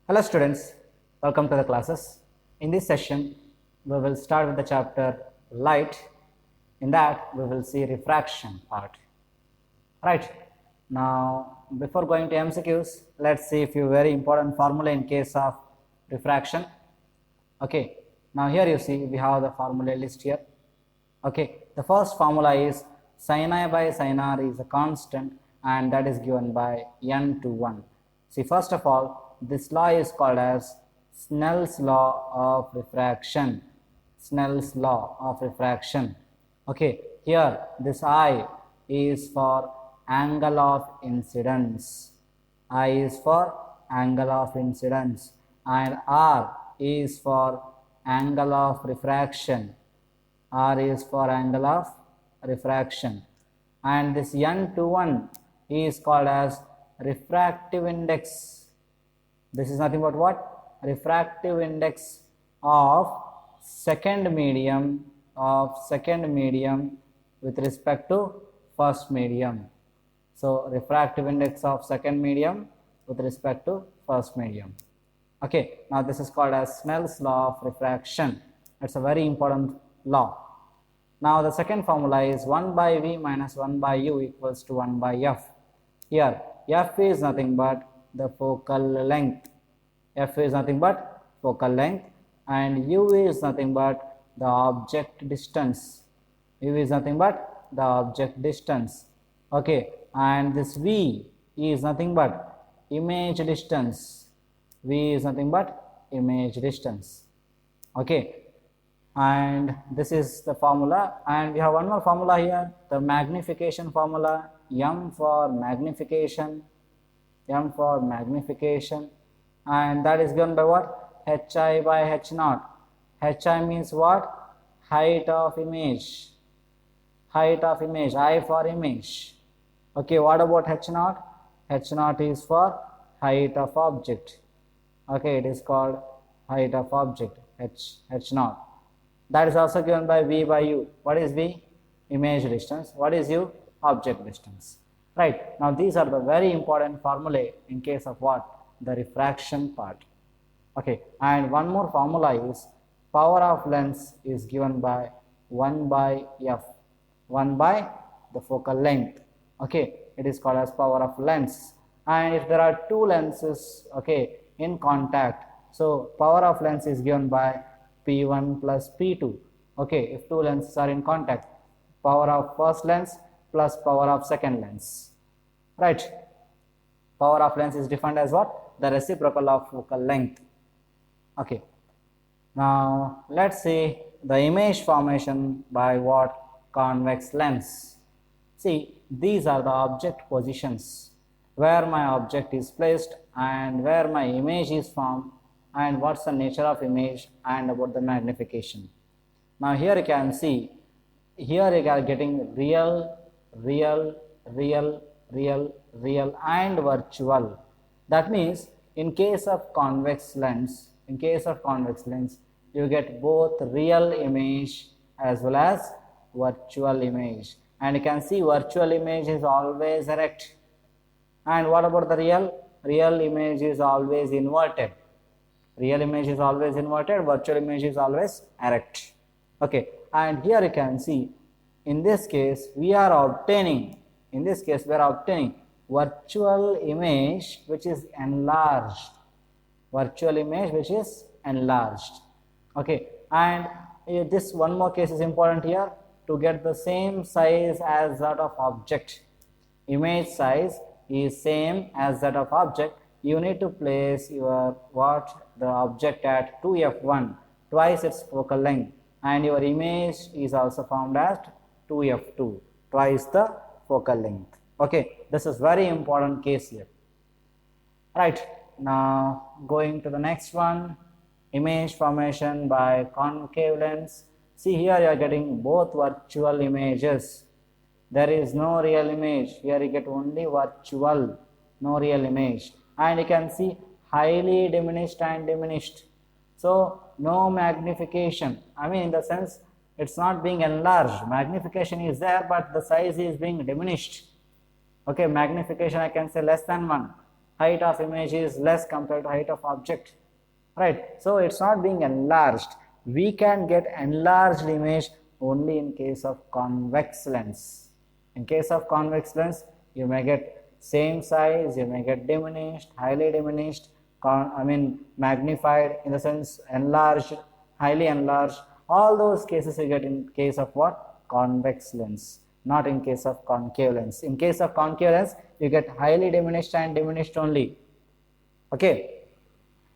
Hello students, welcome to the classes. In this session, we will start with the chapter light. In that, we will see refraction part. Right, now before going to MCQs, let's see a few very important formula in case of refraction. Okay, now here you see we have the formula list here. Okay, the first formula is sin I by sin r is a constant and that is given by n to 1. See, first of all, this law is called as Snell's law of refraction. Snell's law of refraction. Okay, here this I is for angle of incidence. I is for angle of incidence and R is for angle of refraction. R is for angle of refraction, and this n to 1 is called as refractive index. This is nothing but what? Refractive index of second medium with respect to first medium. So refractive index of second medium with respect to first medium. Okay, now this is called as Snell's law of refraction. It's a very important law. Now the second formula is 1 by v minus 1 by u equals to 1 by f. Here f is nothing but the focal length. F is nothing but focal length and u is nothing but the object distance. U is nothing but the object distance. Okay, and this v is nothing but image distance. V is nothing but image distance. Okay, and this is the formula, and we have one more formula here, the magnification formula, m for magnification, and that is given by what? Hi by h naught. Hi means what? Height of image, I for image. Okay, what about h naught? H naught is for height of object. Okay, it is called height of object, h naught. That is also given by v by u. What is v? Image distance. What is u? Object distance. Right. Now these are the very important formulae in case of what? The refraction part. Okay. And one more formula is power of lens is given by 1 by f. 1 by the focal length. Okay. It is called as power of lens. And if there are two lenses, okay, in contact, so power of lens is given by P1 plus P2. Okay, if two lenses are in contact, power of first lens plus power of second lens. Right. Power of lens is defined as what? The reciprocal of focal length. Okay. Now let's see the image formation by what? Convex lens. See, these are the object positions where my object is placed and where my image is formed and what's the nature of image and about the magnification. Now here you can see, here you are getting real and virtual. That means in case of convex lens, you get both real image as well as virtual image. And you can see virtual image is always erect. And what about the real? Real image is always inverted. Virtual image is always erect. Okay, and here you can see, in this case we are obtaining virtual image which is enlarged. Okay, and this one more case is important here, to get the same size as that of object. Image size is same as that of object. You need to place your the object at 2f1, twice its focal length, and your image is also formed at 2f2, twice the focal length. Okay, this is very important case here. Right, now going to the next one, image formation by concave lens. See, here you are getting both virtual images. There is no real image. Here you get only virtual, no real image. And you can see highly diminished and diminished. So no magnification. I mean, in the sense it's not being enlarged. Magnification is there, but the size is being diminished. Okay, magnification I can say less than 1. Height of image is less compared to height of object, right? So it's not being enlarged. We can get enlarged image only in case of convex lens. In case of convex lens, you may get same size, you may get diminished, highly diminished, magnified, in the sense enlarged, highly enlarged. All those cases you get in case of what? Convex lens, not in case of concave lens. In case of concave lens, you get highly diminished and diminished only. Okay.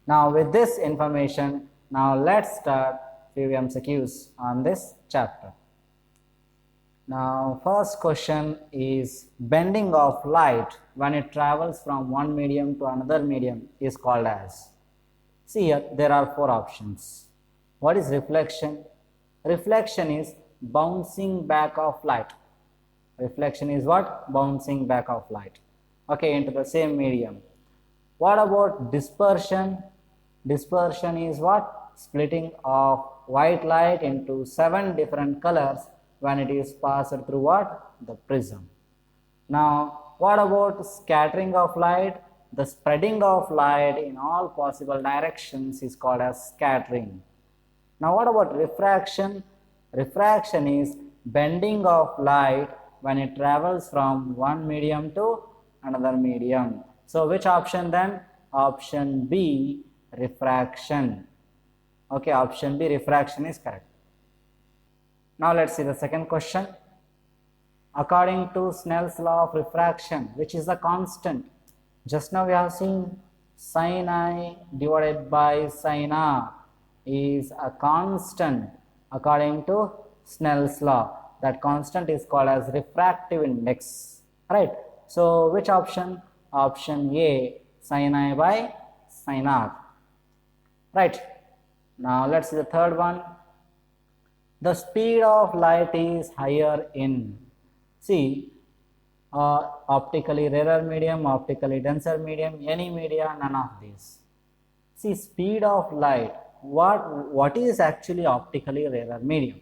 Now with this information, now let's start few MCQs on this chapter. Now first question is bending of light when it travels from one medium to another medium is called as. See here, there are four options. What is reflection? Reflection is bouncing back of light. Reflection is what? Bouncing back of light, okay, into the same medium. What about dispersion? Dispersion is what? Splitting of white light into 7 different colors when it is passed through what? The prism. Now, what about scattering of light? The spreading of light in all possible directions is called as scattering. Now, what about refraction? Refraction is bending of light when it travels from one medium to another medium. So, which option then? Option B, refraction. Okay, option B, refraction is correct. Now let's see the second question. According to Snell's law of refraction, which is the constant? Just now we have seen sin I divided by sin R is a constant according to Snell's law. That constant is called as refractive index, right? So which option? Option A, sin I by sin R, right? Now let's see the third one. The speed of light is higher in, see, optically rarer medium, optically denser medium, any media, none of these. See, speed of light, what is actually optically rarer medium?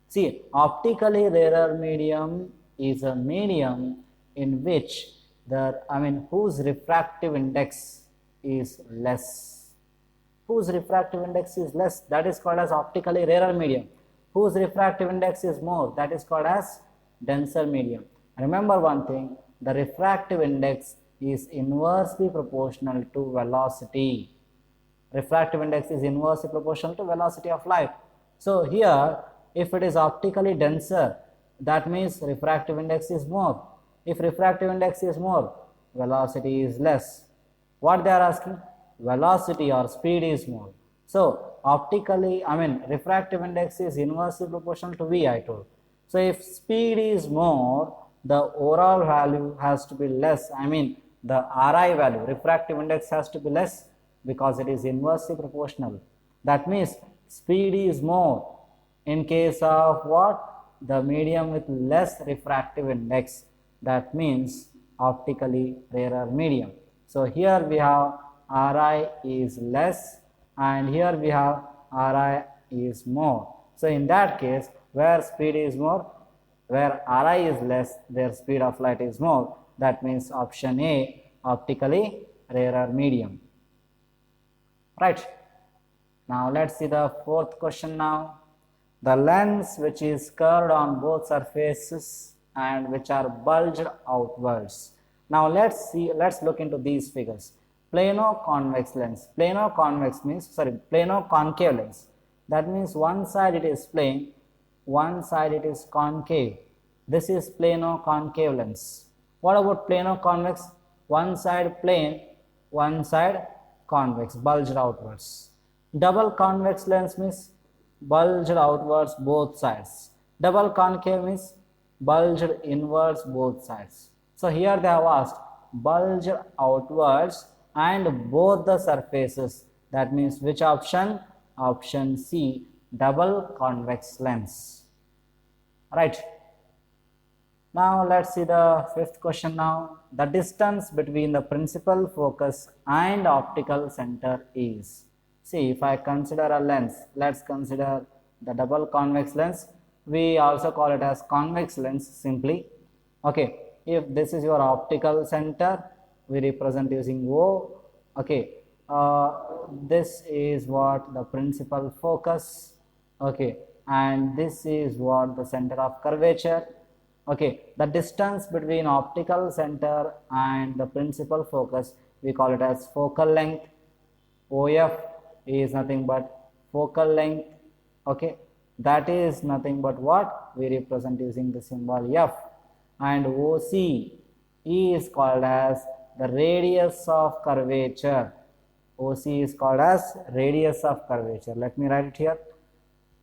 See, optically rarer medium is a medium in which whose refractive index is less. Whose refractive index is less, that is called as optically rarer medium. Whose refractive index is more, that is called as denser medium. Remember one thing, the refractive index is inversely proportional to velocity. Refractive index is inversely proportional to velocity of light. So here, if it is optically denser, that means refractive index is more. If refractive index is more, velocity is less. What they are asking? Velocity or speed is more. So refractive index is inversely proportional to V, I told. So if speed is more, the overall value has to be less. The Ri value, refractive index has to be less because it is inversely proportional. That means speed is more in case of what? The medium with less refractive index. That means optically rarer medium. So here we have Ri is less and here we have Ri is more. So in that case, where speed is more, where Ri is less, their speed of light is more. That means option A, optically rarer medium. Right. Now let's see the fourth question now. The lens which is curved on both surfaces and which are bulged outwards. Now let's look into these figures. Plano-convex lens. Plano-concave lens. That means one side it is plane, one side it is concave. This is plano-concave lens. What about plano-convex? One side plane, one side convex, bulged outwards. Double convex lens means bulged outwards both sides. Double concave means bulged inwards both sides. So here they have asked bulged outwards and both the surfaces. That means which option? Option C, double convex lens. Right. Now let's see the fifth question now. The distance between the principal focus and optical center is. See, if I consider a lens, let's consider the double convex lens. We also call it as convex lens simply. Okay, if this is your optical center, we represent using O. Okay, this is what the principal focus. Okay, and this is what the center of curvature. Okay, the distance between optical center and the principal focus, we call it as focal length. OF is nothing but focal length. Okay, that is nothing but what we represent using the symbol F. And OC is called as the radius of curvature. OC is called as radius of curvature. Let me write it here.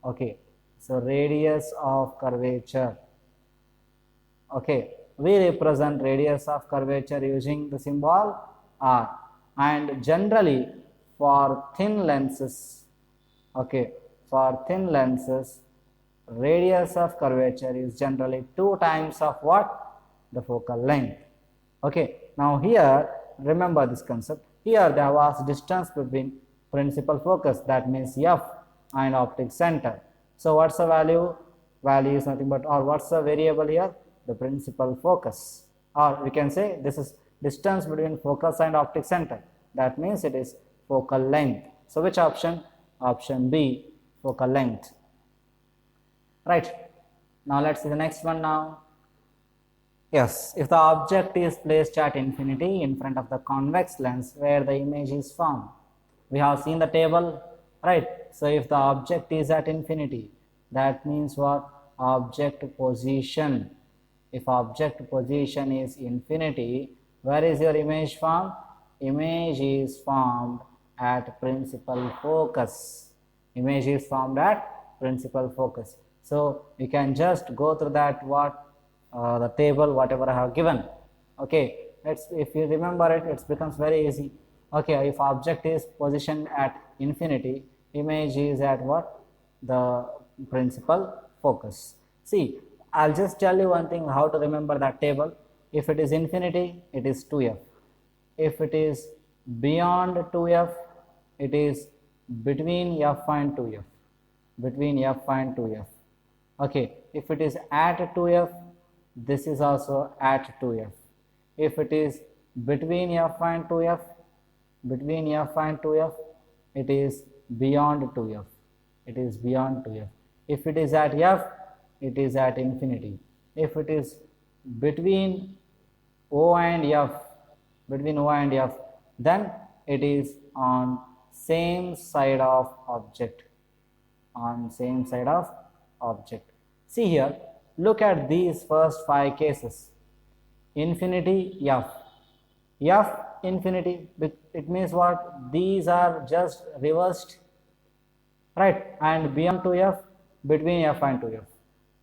Okay, so radius of curvature. Okay, we represent radius of curvature using the symbol R. And generally for thin lenses, okay, for thin lenses, radius of curvature is generally 2 times of what? The focal length. Okay, now here remember this concept. Here there was distance between principal focus, that means F, and optic center. So what's the value? Value is nothing but, or what's the variable here? The principal focus, or we can say this is distance between focus and optic center, that means it is focal length. So which option? Option B, focal length. Right, now let's see the next one now. Yes, if the object is placed at infinity in front of the convex lens where the image is formed. We have seen the table, right? So if the object is at infinity, that means what? Object position. If object position is infinity, where is your image formed? Image is formed at principal focus. Image is formed at principal focus. So you can just go through that the table whatever I have given. Okay, if you remember it, it becomes very easy. Okay, if object is positioned at infinity, image is at what? The principal focus. See, I'll just tell you one thing how to remember that table. If it is infinity, it is 2f. If it is beyond 2f, it is between f and 2f. Between f and 2f. Okay, if it is at 2f, this is also at 2f. If it is between f and 2f, between f and 2f, it is beyond 2f. It is beyond 2f. If it is at f, it is at infinity. If it is between O and f, between O and f, then it is on same side of object. On same side of object. See here, look at these first 5 cases. Infinity, f. F, infinity, it means what? These are just reversed, right? And beyond 2f, between f and 2f.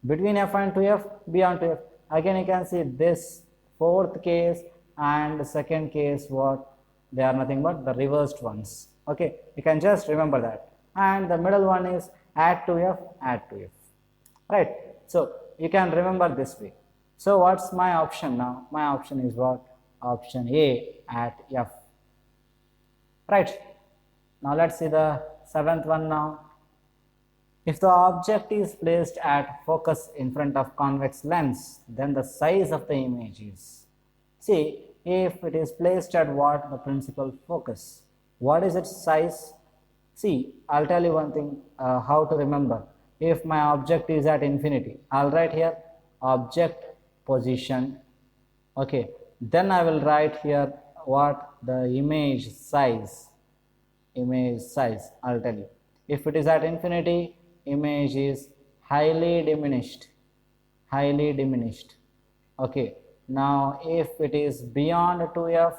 Between f and 2f, beyond 2f. Again you can see this 4th case and the 2nd case, what? They are nothing but the reversed ones. Okay, you can just remember that. And the middle one is at 2f, at 2f. Right, so you can remember this way. So what's my option now? My option is what? Option A, at f. Right, now let's see the 7th one now. If the object is placed at focus in front of convex lens, then the size of the image is. See, if it is placed at what? The principal focus. What is its size? See, I'll tell you one thing how to remember. If my object is at infinity, I'll write here object position. Okay, then I will write here what? The image size. Image size, I'll tell you. If it is at infinity, image is highly diminished. Highly diminished. Okay, now if it is beyond 2f,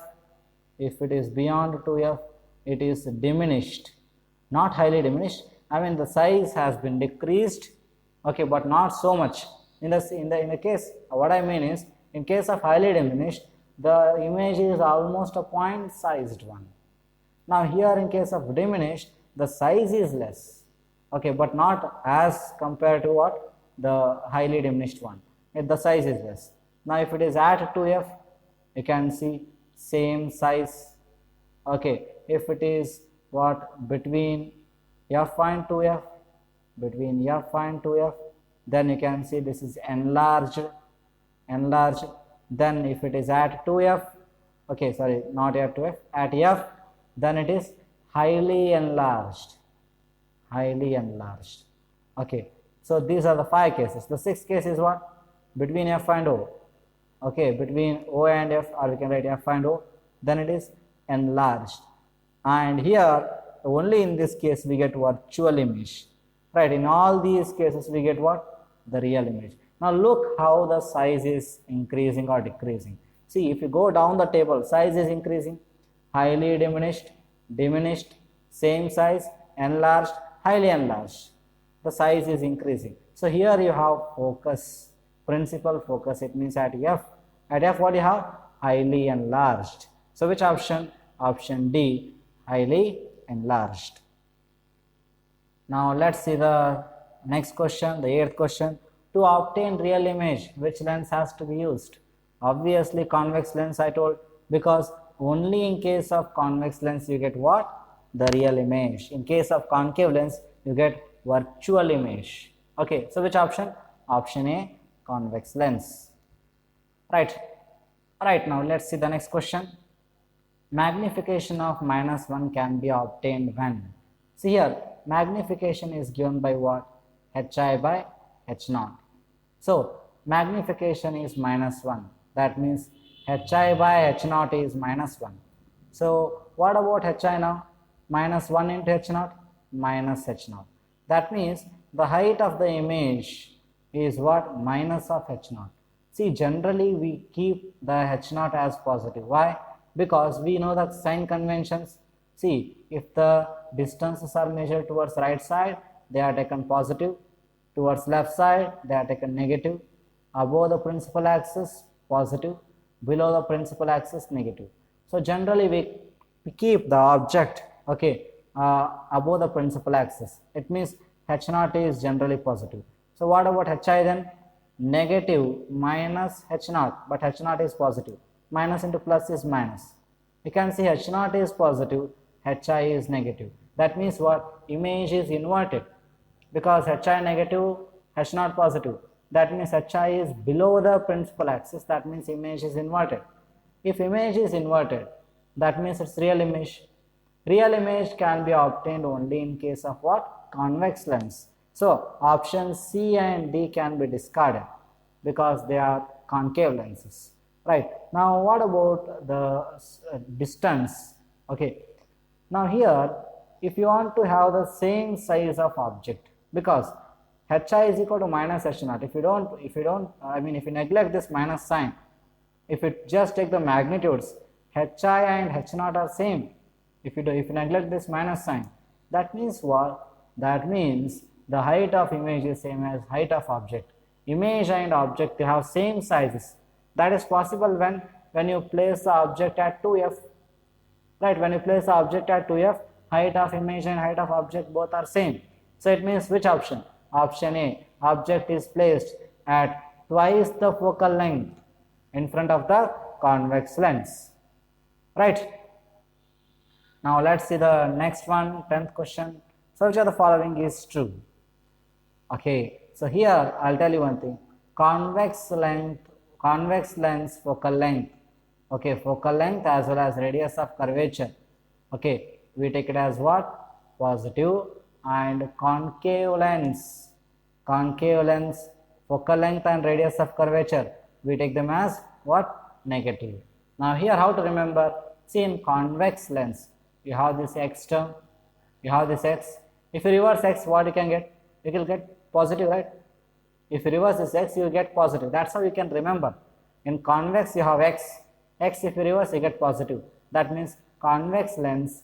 if it is beyond 2f, it is diminished. Not highly diminished. I mean the size has been decreased, okay, but not so much. In the case, what I mean is, in case of highly diminished, the image is almost a point sized one. Now here in case of diminished, the size is less, okay, but not as compared to what? The highly diminished one. The size is less. Now if it is at 2f, you can see same size, okay. If it is what? Between f and 2f, between f and 2f, then you can see this is enlarged. Then if it is at 2f, Okay, sorry, not at F, at F, then it is highly enlarged. Highly enlarged. Okay, so these are the 5 cases. The 6th case is what? Between F and O. Okay, between O and F, or we can write F and O, then it is enlarged. And here, only in this case, we get virtual image. Right, in all these cases, we get what? The real image. Now look how the size is increasing or decreasing. See, if you go down the table, size is increasing, highly diminished, diminished, same size, enlarged, highly enlarged. The size is increasing. So here you have focus, principal focus. It means at F. At F, what you have? Highly enlarged. So which option? Option D, highly enlarged. Now let's see the next question, the 8th question. To obtain real image, which lens has to be used? Obviously convex lens, I told, because only in case of convex lens you get what? The real image. In case of concave lens, you get virtual image. Okay, so which option? Option A, convex lens. Right. Right, now let's see the next question. Magnification of -1 can be obtained when? See here, magnification is given by what? Hi by h0. So magnification is -1. That means hi by h0 is -1. So what about hi now? -1 into h0 minus h0. That means the height of the image is what? Minus of h0. See, generally we keep the h0 as positive. Why? Because we know the sign conventions. See, if the distances are measured towards right side, they are taken positive. Towards left side, they are taken negative. Above the principal axis, positive. Below the principal axis, negative. So generally we keep the object, okay, above the principal axis. It means h0 is generally positive. So what about hi then? Negative minus h0, but h0 is positive. Minus into plus is minus. You can see h0 is positive, hi is negative. That means what? Image is inverted. Because hi negative, h0 positive. That means hi is below the principal axis. That means image is inverted. If image is inverted, that means it's real image. Real image can be obtained only in case of what? Convex lens. So options C and D can be discarded because they are concave lenses. Right. Now what about the distance? Okay. Now here, if you want to have the same size of object, because hi is equal to minus h0. If you neglect this minus sign, if you just take the magnitudes, hi and h0 are same. If you neglect this minus sign, that means what? That means the height of image is same as height of object. Image and object, they have same sizes. That is possible when you place the object at 2f. Right, when you place the object at 2f, height of image and height of object both are same. So it means which option? Option A, object is placed at twice the focal length in front of the convex lens. Right. Now let's see the next one, 10th question. So which of the following is true? Okay, so here I'll tell you one thing. Convex lens focal length. Okay, focal length as well as radius of curvature. Okay, we take it as what? Positive. And concave lens, focal length and radius of curvature, we take them as what? Negative. Now here how to remember? See, in convex lens, you have this x term, you have this x. If you reverse x, what you can get? You will get positive, right? If you reverse this x, you will get positive. That's how you can remember. In convex, you have x. X, if you reverse, you get positive. That means convex lens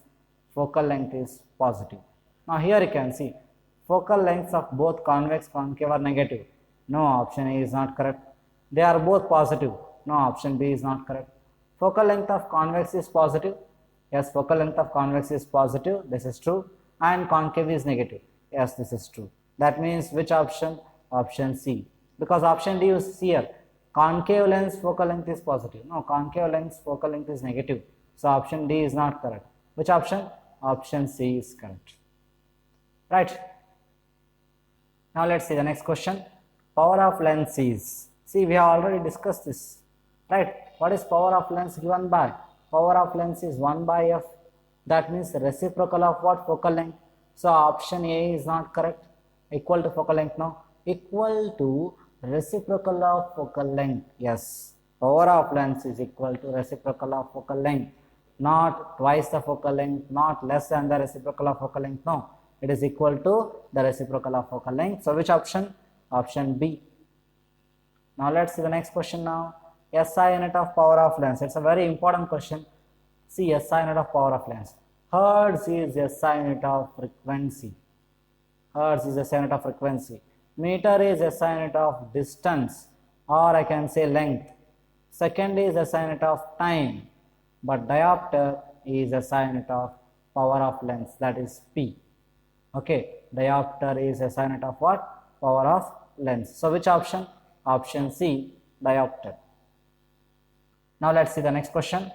focal length is positive. Now here you can see focal lengths of both convex concave are negative. No, option A is not correct. They are both positive. No, option B is not correct. Focal length of convex is positive. Yes, focal length of convex is positive. This is true. And concave is negative. Yes, this is true. That means which option? Option C. Because option D is here. Concave lens focal length is positive. No, concave lens focal length is negative. So option D is not correct. Which option? Option C is correct. Right. Now let's see the next question. Power of lens is. See, we have already discussed this. Right. What is power of lens given by? Power of lens is 1 by f. That means reciprocal of what? Focal length. So option A is not correct. Equal to focal length now. Equal to reciprocal of focal length. Yes. Power of lens is equal to reciprocal of focal length. Not twice the focal length, not less than the reciprocal of focal length. No. It is equal to the reciprocal of focal length. So which option? Option B. Now let's see the next question now. SI unit of power of lens. It's a very important question. See, SI unit of power of lens. Hertz is SI unit of frequency. Hertz is SI unit of frequency. Meter is SI unit of distance, or I can say length. Second is SI unit of time. But diopter is SI unit of power of lens, that is P. Okay, diopter is SI unit of what? Power of lens. So which option? Option C, diopter. Now let's see the next question.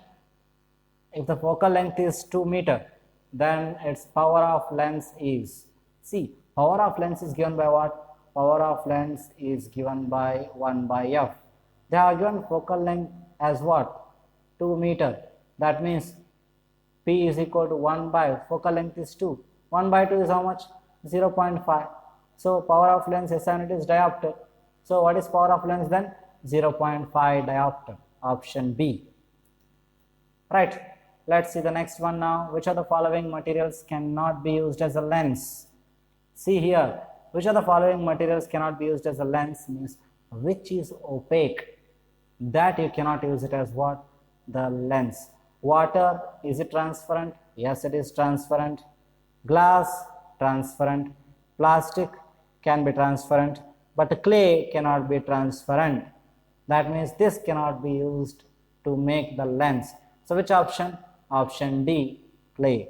If the focal length is 2 meter, then its power of lens is, see, power of lens is given by what? Power of lens is given by 1 by f. They are given focal length as what? 2 meter. That means P is equal to 1 by, focal length is 2. 1 by 2 is how much? 0.5. So power of lens SI unit is diopter. So what is power of lens then? 0.5 diopter. Option B. Right. Let's see the next one now. Which of the following materials cannot be used as a lens? See here. Which of the following materials cannot be used as a lens means which is opaque. That you cannot use it as what? The lens. Water, is it transparent? Yes, it is transparent. Glass, transparent. Plastic can be transparent, but clay cannot be transparent. That means this cannot be used to make the lens. So which option? Option D, clay.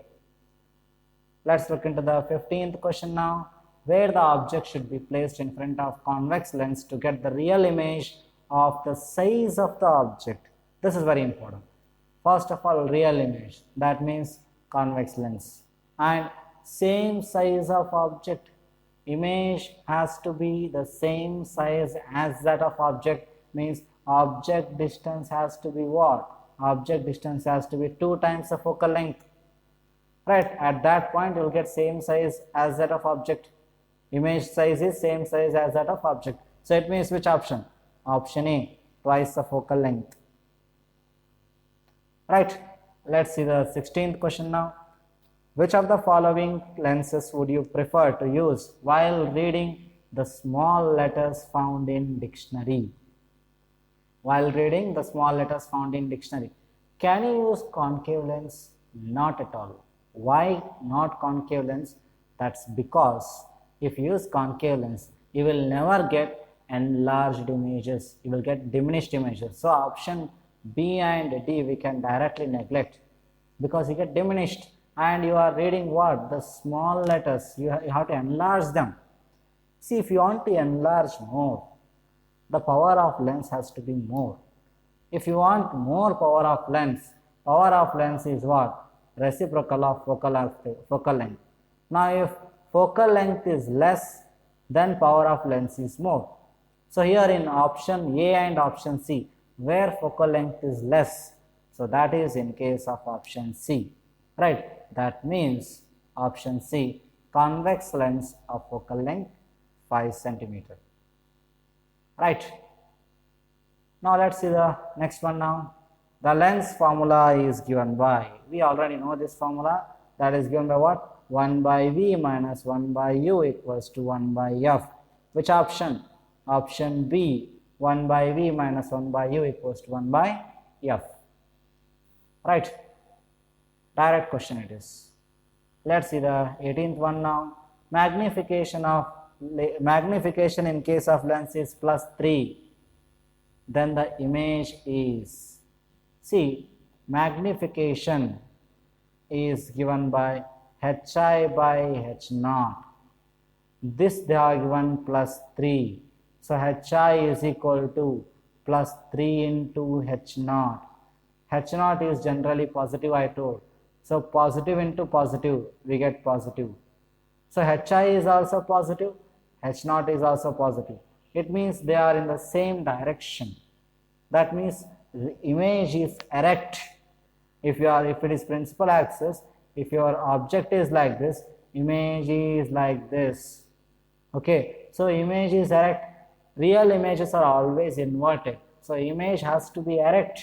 Let's look into the 15th question now, where the object should be placed in front of convex lens to get the real image of the size of the object. This is very important. First of all, real image, that means convex lens, and same size of object. Image has to be the same size as that of object, means object distance has to be what? Object distance has to be 2 times the focal length. Right, at that point you will get same size as that of object. Image size is same size as that of object. So it means which option? Option A, twice the focal length. Right, let's see the 16th question now. Which of the following lenses would you prefer to use while reading the small letters found in dictionary? While reading the small letters found in dictionary. Can you use concave lens? Not at all. Why not concave lens? That's because if you use concave lens, you will never get enlarged images. You will get diminished images. So option B and D we can directly neglect because you get diminished and you are reading what? The small letters. You have to enlarge them. See, if you want to enlarge more, the power of lens has to be more. If you want more power of lens is what? Reciprocal of focal length. Now if focal length is less, then power of lens is more. So here in option A and option C, where focal length is less, so that is in case of option C, right? That means option C, convex lens of focal length 5 centimeter. Right. Now let's see the next one now. The lens formula is given by, we already know this formula, that is given by what? 1 by V minus 1 by U equals to 1 by F. Which option? Option B, 1 by V minus 1 by U equals to 1 by F. Right. Direct question it is. Let's see the 18th one now. Magnification in case of lens is +3. Then the image is, see, magnification is given by Hi by H0. This they are given +3. So Hi is equal to +3 into H0. H0 is generally positive, I told. So positive into positive, we get positive. So Hi is also positive, H0 is also positive. It means they are in the same direction. That means the image is erect. if it is principal axis, if your object is like this, image is like this. Okay, so image is erect. Real images are always inverted, so image has to be erect.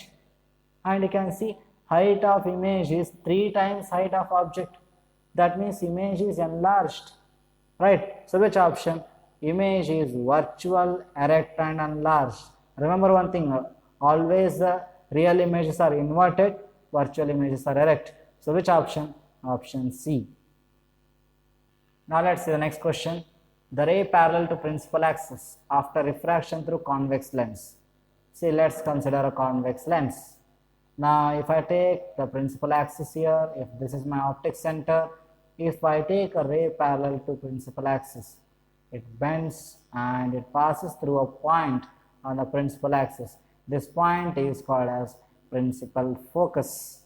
And you can see height of image is 3 times height of object. That means image is enlarged, right? So which option? Image is virtual, erect and enlarged. Remember one thing, always the real images are inverted, virtual images are erect. So which option? Option C. Now let's see the next question. The ray parallel to principal axis after refraction through convex lens. See, let's consider a convex lens. Now if I take the principal axis here, if this is my optic center, if I take a ray parallel to principal axis, it bends and it passes through a point on the principal axis. This point is called as principal focus,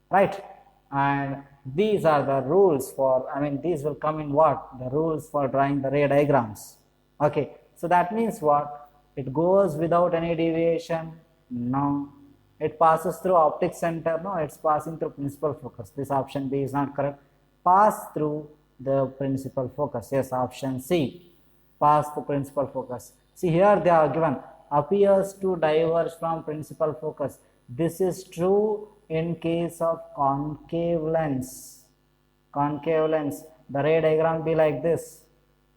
right? And these are the rules for, these will come in what? The rules for drawing the ray diagrams. Okay, so that means what? It goes without any deviation? No. It passes through optic center? No, it's passing through principal focus. This option B is not correct. Pass through the principal focus. Yes, option C. Pass the principal focus. See, here they are given appears to diverge from principal focus. This is true in case of concave lens. Concave lens, the ray diagram be like this.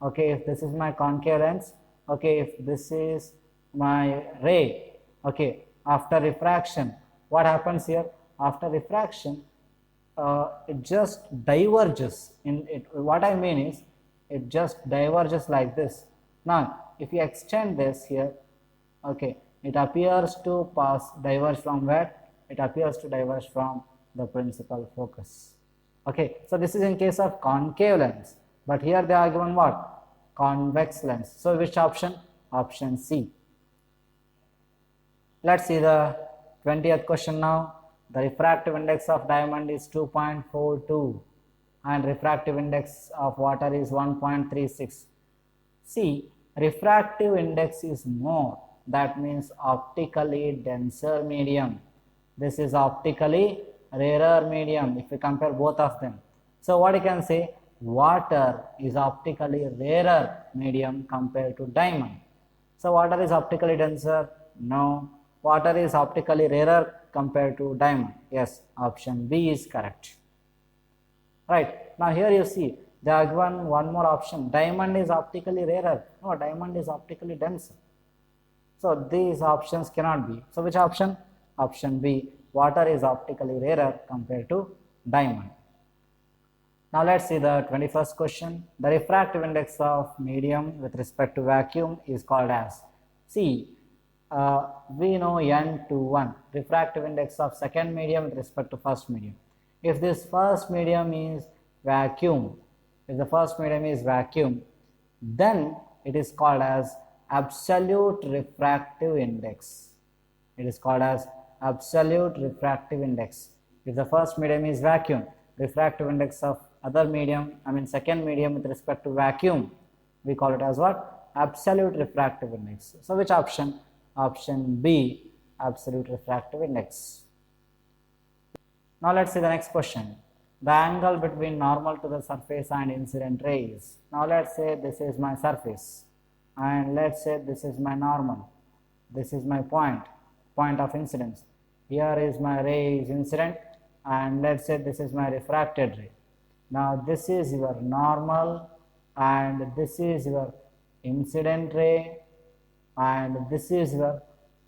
Okay, if this is my concave lens, okay, if this is my ray, okay, after refraction, what happens here? After refraction, it just diverges. What I mean is, it just diverges like this. Now, if you extend this here, okay, it appears to diverge from where? It appears to diverge from the principal focus. Okay, so this is in case of concave lens, but here they are given what? Convex lens. So which option? Option C. Let's see the 20th question now. The refractive index of diamond is 2.42 and refractive index of water is 1.36. See, refractive index is more. That means optically denser medium. This is optically rarer medium if we compare both of them. So what you can say? Water is optically rarer medium compared to diamond. So water is optically denser? No. Water is optically rarer compared to diamond. Yes, option B is correct. Right. Now here you see they are given one more option. Diamond is optically rarer. No, diamond is optically denser. So these options cannot be. So which option? Option B. Water is optically rarer compared to diamond. Now let's see the 21st question. The refractive index of medium with respect to vacuum is called as. See, we know n to 1. Refractive index of second medium with respect to first medium. If this first medium is vacuum, if the first medium is vacuum, then it is called as absolute refractive index. It is called as absolute refractive index. If the first medium is vacuum, refractive index of other medium, second medium with respect to vacuum, we call it as what? Absolute refractive index. So which option? Option B, absolute refractive index. Now let's see the next question. The angle between normal to the surface and incident rays. Now let's say this is my surface and let's say this is my normal. This is my point of incidence. Here is my ray is incident and let's say this is my refracted ray. Now this is your normal and this is your incident ray and this is your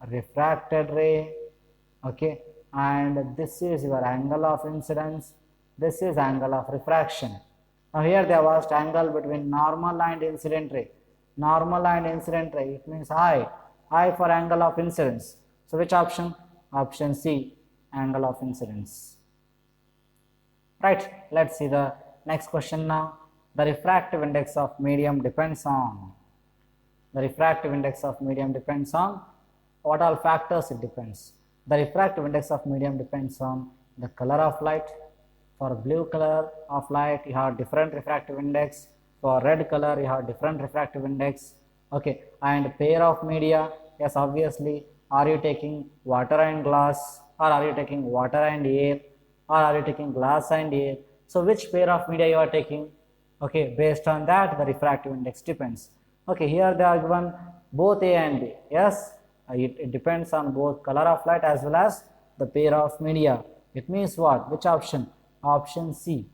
refracted ray, okay, and this is your angle of incidence, this is angle of refraction. Now here they have asked angle between normal and incident ray. Normal and incident ray, it means I for angle of incidence. So which option? Option C, angle of incidence. Right, let's see the next question now. The refractive index of medium depends on. The refractive index of medium depends on what all factors it depends. The refractive index of medium depends on the color of light. For blue color of light, you have different refractive index. For red color, you have different refractive index. Okay, and pair of media, yes, obviously, are you taking water and glass or are you taking water and air, or are you taking glass and air? So which pair of media you are taking? Okay, based on that the refractive index depends. Okay, here they are given both A and B. Yes, it depends on both color of light as well as the pair of media. It means what? Which option? Option C.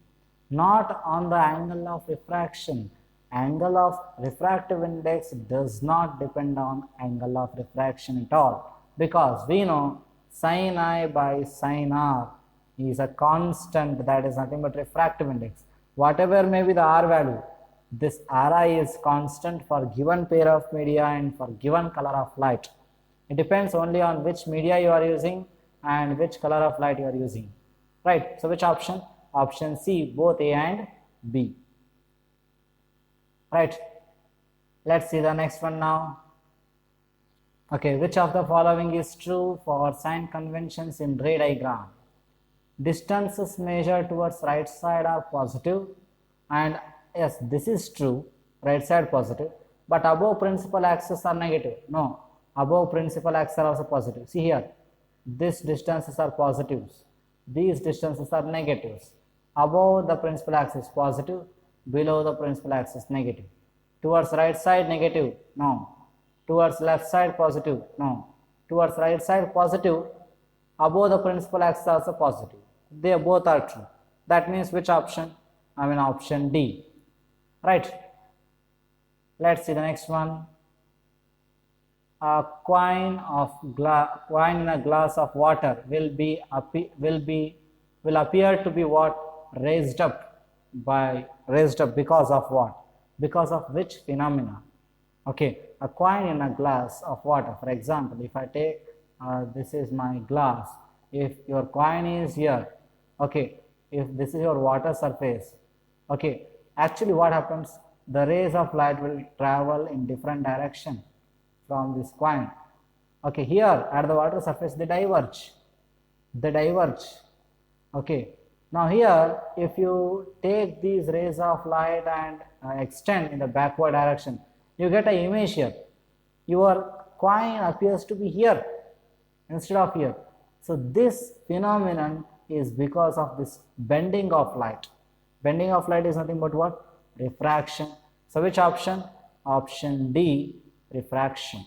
Not on the angle of refraction. Angle of refractive index does not depend on angle of refraction at all, because we know sin I by sin R is a constant, that is nothing but refractive index. Whatever may be the R value, this Ri is constant for given pair of media and for given color of light. It depends only on which media you are using and which color of light you are using. Right. So which option? Option C, both A and B. Right. Let's see the next one now. Okay, which of the following is true for sign conventions in ray diagram? Distances measured towards right side are positive, and yes, this is true, right side positive, but above principal axis are negative. No, above principal axis are also positive. See here, these distances are positives, these distances are negatives. Above the principal axis positive, below the principal axis negative. Towards right side negative, no. Towards left side positive, no. Towards right side positive, above the principal axis also positive. They both are true. That means which option? I mean option D. Right. Let's see the next one. A coin in a glass of water will appear to be what? Raised up because of what? Because of which phenomena? Okay, a coin in a glass of water. For example, if I take this is my glass. If your coin is here, okay, if this is your water surface, okay, actually what happens? The rays of light will travel in different direction from this coin. Okay, here at the water surface they diverge. Okay, now here if you take these rays of light and extend in the backward direction, you get an image here. Your coin appears to be here instead of here. So this phenomenon is because of this bending of light. Bending of light is nothing but what? Refraction. So which option? Option D, refraction.